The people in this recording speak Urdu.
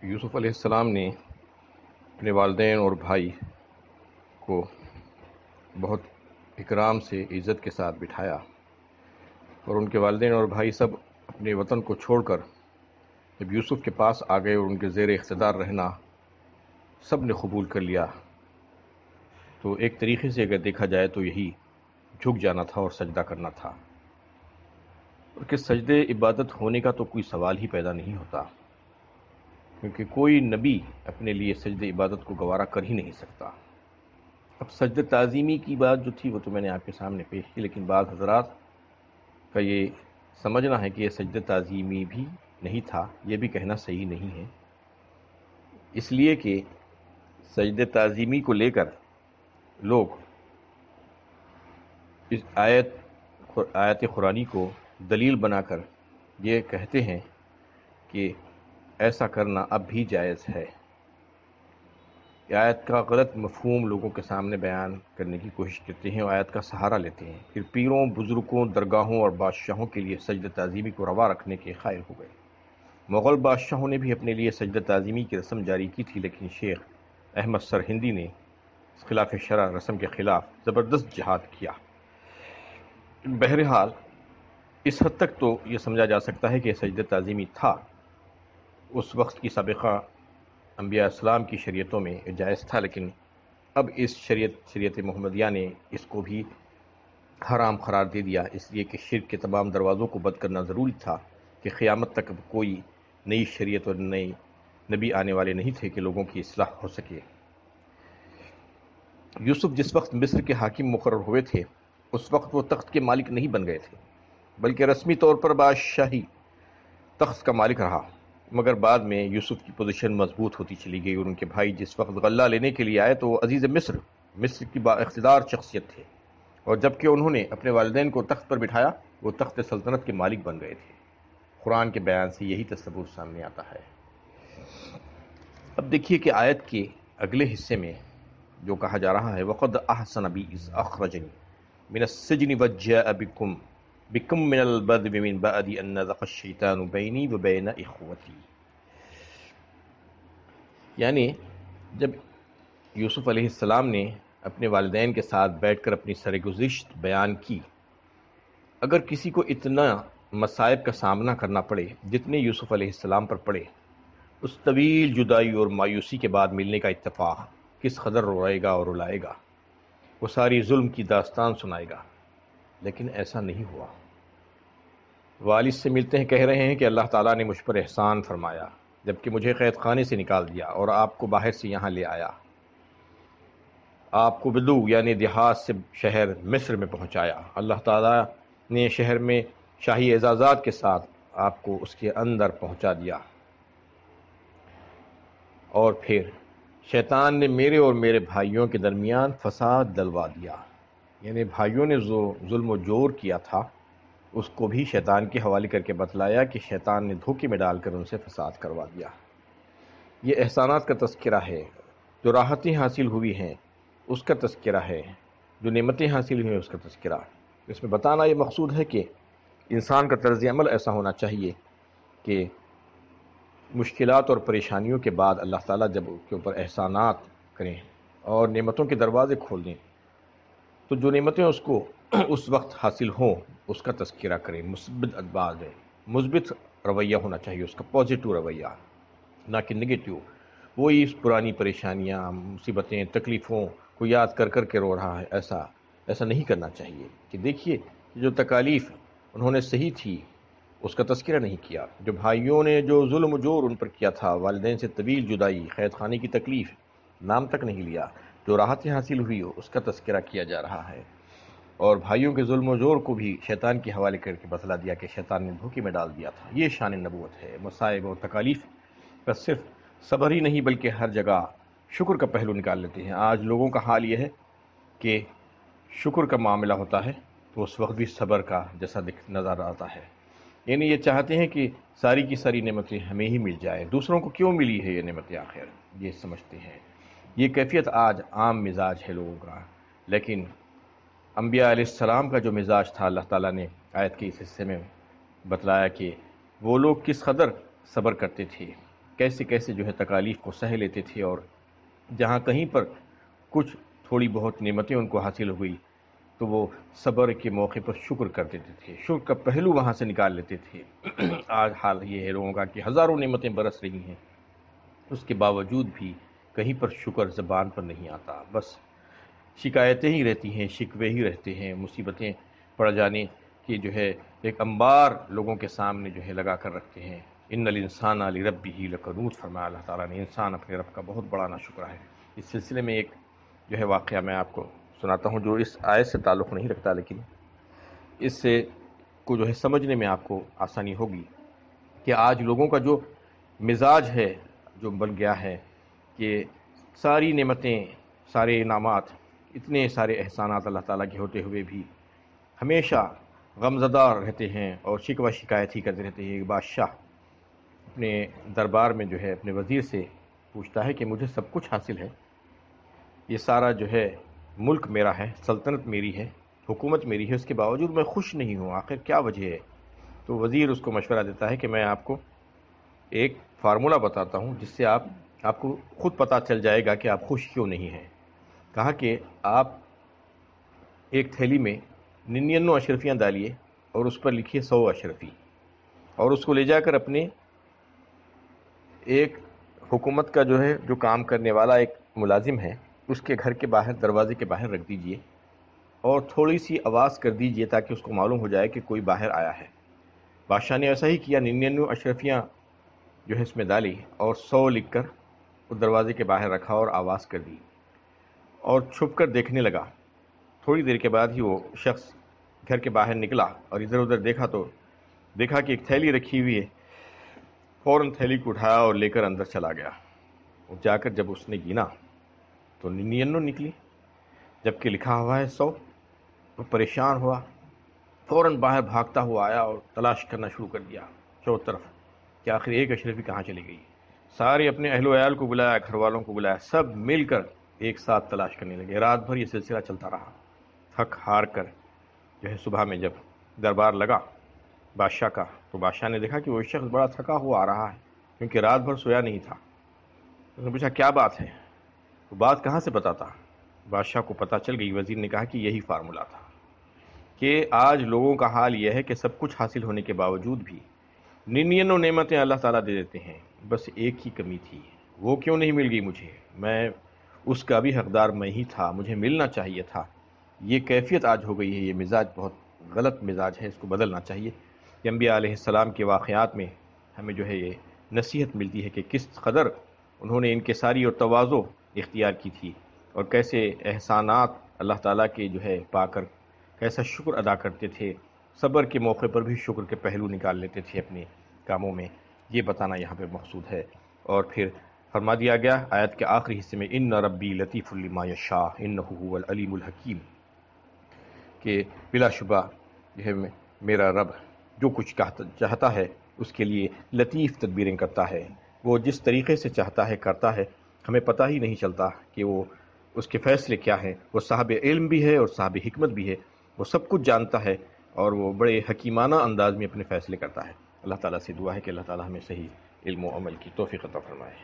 یوسف علیہ السلام نے اپنے والدین اور بھائی کو بہت اکرام سے عزت کے ساتھ بٹھایا، اور ان کے والدین اور بھائی سب اپنے وطن کو چھوڑ کر جب یوسف کے پاس آ گئے اور ان کے زیر اقتدار رہنا سب نے قبول کر لیا، تو ایک طریقے سے اگر دیکھا جائے تو یہی جھک جانا تھا اور سجدہ کرنا تھا، اور کہ سجدے عبادت ہونے کا تو کوئی سوال ہی پیدا نہیں ہوتا، کیونکہ کوئی نبی اپنے لیے سجد عبادت کو گوارا کر ہی نہیں سکتا۔ اب سجد تعظیمی کی بات جو تھی وہ تو میں نے آپ کے سامنے پیش کی، لیکن بعض حضرات کا یہ سمجھنا ہے کہ یہ سجد تعظیمی بھی نہیں تھا، یہ بھی کہنا صحیح نہیں ہے، اس لیے کہ سجد تعظیمی کو لے کر لوگ اس آیت قرآنی کو دلیل بنا کر یہ کہتے ہیں کہ ایسا کرنا اب بھی جائز ہے۔ آیت کا غلط مفہوم لوگوں کے سامنے بیان کرنے کی کوشش کرتے ہیں اور آیت کا سہارا لیتے ہیں، پھر پیروں، بزرگوں، درگاہوں اور بادشاہوں کے لیے سجدہ تعظیمی کو روا رکھنے کے قائل ہو گئے۔ مغل بادشاہوں نے بھی اپنے لیے سجدہ تعظیمی کی رسم جاری کی تھی، لیکن شیخ احمد سرہندی نے اس خلاف شرع رسم کے خلاف زبردست جہاد کیا۔ بہرحال اس حد تک تو یہ سمجھا جا سکتا ہے کہ سجدہ تعظیمی تھا، اس وقت کی سابقہ انبیاء اسلام کی شریعتوں میں جائز تھا، لیکن اب اس شریعت محمدیہ نے اس کو بھی حرام قرار دے دیا، اس لیے کہ شرک کے تمام دروازوں کو بند کرنا ضروری تھا کہ قیامت تک اب کوئی نئی شریعت اور نئی نبی آنے والے نہیں تھے کہ لوگوں کی اصلاح ہو سکے۔ یوسف جس وقت مصر کے حاکم مقرر ہوئے تھے اس وقت وہ تخت کے مالک نہیں بن گئے تھے، بلکہ رسمی طور پر بادشاہی تخت کا مالک رہا، مگر بعد میں یوسف کی پوزیشن مضبوط ہوتی چلی گئی، اور ان کے بھائی جس وقت غلہ لینے کے لیے آئے تو وہ عزیز مصر کی با اقتدار شخصیت تھے، اور جبکہ انہوں نے اپنے والدین کو تخت پر بٹھایا وہ تخت سلطنت کے مالک بن گئے تھے۔ قرآن کے بیان سے یہی تصور سامنے آتا ہے۔ اب دیکھیے کہ آیت کے اگلے حصے میں جو کہا جا رہا ہے وَقَدْ أَحْسَنَ بِي إِذْ أَخْرَجَنِي مِنَ السِّجْنِ وَجَاءَ بِكُم مِّنَ الْبَدْوِ مِن بَعْدِ أَن نَزَغَ الشَّيْطَانُ بَيْنِي وَبَيْنَ إِخْوَتِي، یعنی جب یوسف علیہ السلام نے اپنے والدین کے ساتھ بیٹھ کر اپنی سرگزشت بیان کی، اگر کسی کو اتنا مصائب کا سامنا کرنا پڑے جتنے یوسف علیہ السلام پر پڑے، اس طویل جدائی اور مایوسی کے بعد ملنے کا اتفاق کس قدر روئے گا اور رلائے گا، وہ ساری ظلم کی داستان سنائے گا، لیکن ایسا نہیں ہوا۔ والد سے ملتے ہیں، کہہ رہے ہیں کہ اللہ تعالیٰ نے مجھ پر احسان فرمایا جبکہ مجھے قید خانے سے نکال دیا اور آپ کو باہر سے یہاں لے آیا، آپ کو بدو یعنی دیہات سے شہر مصر میں پہنچایا، اللہ تعالیٰ نے شہر میں شاہی اعزازات کے ساتھ آپ کو اس کے اندر پہنچا دیا، اور پھر شیطان نے میرے اور میرے بھائیوں کے درمیان فساد ڈلوا دیا، یعنی بھائیوں نے جو ظلم و جور کیا تھا اس کو بھی شیطان کے حوالے کر کے بتلایا کہ شیطان نے دھوکے میں ڈال کر ان سے فساد کروا دیا۔ یہ احسانات کا تذکرہ ہے، جو راحتیں حاصل ہوئی ہیں اس کا تذکرہ ہے، جو نعمتیں حاصل ہوئی ہیں اس کا تذکرہ۔ اس میں بتانا یہ مقصود ہے کہ انسان کا طرز عمل ایسا ہونا چاہیے کہ مشکلات اور پریشانیوں کے بعد اللہ تعالیٰ جب اس کے اوپر احسانات کریں اور نعمتوں کے دروازے کھول دیں تو جو نعمتیں اس کو اس وقت حاصل ہوں اس کا تذکرہ کریں، مثبت ادبار میں مثبت رویہ ہونا چاہیے، اس کا پازیٹو رویہ، نہ کہ نگیٹیو۔ وہی پرانی پریشانیاں، مصیبتیں، تکلیفوں کو یاد کر کر کے رو رہا ہے، ایسا نہیں کرنا چاہیے کہ دیکھیے جو تکالیف انہوں نے صحیح تھی اس کا تذکرہ نہیں کیا، جو بھائیوں نے جو ظلم و جور ان پر کیا تھا، والدین سے طویل جدائی، قید خانے کی تکلیف، نام تک نہیں لیا، جو راحتیں حاصل ہوئی اس کا تذکرہ کیا جا رہا ہے، اور بھائیوں کے ظلم و جور کو بھی شیطان کے حوالے کر کے بتلا دیا کہ شیطان نے دھوکے میں ڈال دیا تھا۔ یہ شان نبوت ہے۔ مصائب اور تکالیف کا صرف صبر ہی نہیں بلکہ ہر جگہ شکر کا پہلو نکال لیتے ہیں۔ آج لوگوں کا حال یہ ہے کہ شکر کا معاملہ ہوتا ہے تو اس وقت بھی صبر کا جیسا نظر آتا ہے، یعنی یہ چاہتے ہیں کہ ساری کی ساری نعمتیں ہمیں ہی مل جائے، دوسروں کو کیوں ملی ہے یہ نعمتیں آخر، یہ سمجھتے ہیں۔ یہ کیفیت آج عام مزاج ہے لوگوں کا، لیکن انبیاء علیہ السلام کا جو مزاج تھا اللہ تعالیٰ نے آیت کے اس حصے میں بتلایا کہ وہ لوگ کس قدر صبر کرتے تھے، کیسے کیسے جو ہے تکالیف کو سہ لیتے تھے، اور جہاں کہیں پر کچھ تھوڑی بہت نعمتیں ان کو حاصل ہوئی تو وہ صبر کے موقع پر شکر کر دیتے تھے، شکر کا پہلو وہاں سے نکال لیتے تھے۔ آج حال یہ ہے لوگوں کا کہ ہزاروں نعمتیں برس رہی ہیں، اس کے باوجود بھی کہیں پر شکر زبان پر نہیں آتا، بس شکایتیں ہی رہتی ہیں، شکوے ہی رہتے ہیں، مصیبتیں پڑ جانے کی جو ہے ایک انبار لوگوں کے سامنے جو ہے لگا کر رکھتے ہیں۔ ان الانسان لربہ لکنود، فرمایا اللہ تعالیٰ نے، انسان اپنے رب کا بہت بڑا ناشکرا ہے۔ اس سلسلے میں ایک جو ہے واقعہ میں آپ کو سناتا ہوں، جو اس آیت سے تعلق نہیں رکھتا، لیکن اس سے کو جو ہے سمجھنے میں آپ کو آسانی ہوگی کہ آج لوگوں کا جو مزاج ہے، جو بن گیا ہے کہ ساری نعمتیں، سارے انعامات، اتنے سارے احسانات اللہ تعالیٰ کے ہوتے ہوئے بھی ہمیشہ غمزدہ رہتے ہیں اور شکوہ شکایت ہی کرتے رہتے ہیں۔ ایک بادشاہ اپنے دربار میں جو ہے اپنے وزیر سے پوچھتا ہے کہ مجھے سب کچھ حاصل ہے، یہ سارا جو ہے ملک میرا ہے، سلطنت میری ہے، حکومت میری ہے، اس کے باوجود میں خوش نہیں ہوں، آخر کیا وجہ ہے؟ تو وزیر اس کو مشورہ دیتا ہے کہ میں آپ کو ایک فارمولہ بتاتا ہوں جس سے آپ کو خود پتہ چل جائے گا کہ آپ خوش کیوں نہیں ہیں۔ کہا کہ آپ ایک تھیلی میں 99 اشرفیاں ڈالیے اور اس پر لکھیے 100 اشرفی، اور اس کو لے جا کر اپنے ایک حکومت کا جو کام کرنے والا ایک ملازم ہے اس کے گھر کے باہر، دروازے کے باہر رکھ دیجئے، اور تھوڑی سی آواز کر دیجئے تاکہ اس کو معلوم ہو جائے کہ کوئی باہر آیا ہے۔ بادشاہ نے ایسا ہی کیا، 99 اشرفیاں جو ہے اس میں ڈالی اور 100 لکھ کر اس دروازے کے باہر رکھا اور آواز کر دی، اور چھپ کر دیکھنے لگا۔ تھوڑی دیر کے بعد ہی وہ شخص گھر کے باہر نکلا اور ادھر ادھر دیکھا تو دیکھا کہ ایک تھیلی رکھی ہوئی ہے، فوراً تھیلی کو اٹھایا اور لے کر اندر چلا گیا۔ جا کر جب اس نے گنا تو 99 نکلی، جبکہ لکھا ہوا ہے 100۔ وہ پریشان ہوا، فوراً باہر بھاگتا ہوا آیا اور تلاش کرنا شروع کر دیا چاروں طرف کہ آخر ایک اشرفی کہاں چلی گئی۔ سارے اپنے اہل و عیال کو بلایا، گھر والوں کو بلایا، سب مل کر ایک ساتھ تلاش کرنے لگے۔ رات بھر یہ سلسلہ چلتا رہا، تھک ہار کر جو ہے صبح میں جب دربار لگا بادشاہ کا تو بادشاہ نے دیکھا کہ وہ شخص بڑا تھکا ہوا آ رہا ہے کیونکہ رات بھر سویا نہیں تھا۔ اس نے پوچھا کیا بات ہے؟ وہ بات کہاں سے بتاتا؟ بادشاہ کو پتہ چل گئی۔ وزیر نے کہا کہ یہی فارمولہ تھا کہ آج لوگوں کا حال یہ ہے کہ سب کچھ حاصل ہونے کے باوجود بھی 99 نعمتیں اللہ تعالیٰ دے دیتے ہیں، بس ایک ہی کمی تھی، وہ کیوں نہیں مل گئی مجھے؟ میں اس کا بھی حقدار میں ہی تھا، مجھے ملنا چاہیے تھا۔ یہ کیفیت آج ہو گئی ہے، یہ مزاج بہت غلط مزاج ہے، اس کو بدلنا چاہیے۔ کہ انبیاء علیہ السلام کے واقعات میں ہمیں جو ہے یہ نصیحت ملتی ہے کہ کس قدر انہوں نے انکساری اور تواضع اختیار کی تھی، اور کیسے احسانات اللہ تعالیٰ کے جو ہے پا کر کیسا شکر ادا کرتے تھے، صبر کے موقع پر بھی شکر کے پہلو نکال لیتے تھے اپنے کاموں میں، یہ بتانا یہاں پہ مقصود ہے۔ اور پھر فرما دیا گیا آیت کے آخری حصے میں ان ربی لطیف لما یشاء انہ هو العلیم الحکیم، کہ بلا شبہ جو ہے میرا رب جو کچھ چاہتا ہے اس کے لیے لطیف تدبیریں کرتا ہے، وہ جس طریقے سے چاہتا ہے کرتا ہے، ہمیں پتہ ہی نہیں چلتا کہ وہ اس کے فیصلے کیا ہیں۔ وہ صاحب علم بھی ہے اور صاحب حکمت بھی ہے، وہ سب کچھ جانتا ہے اور وہ بڑے حکیمانہ انداز میں اپنے فیصلے کرتا ہے۔ اللہ تعالیٰ سے دعا ہے کہ اللہ تعالیٰ ہمیں صحیح علم و عمل کی توفیق عطا فرمائے۔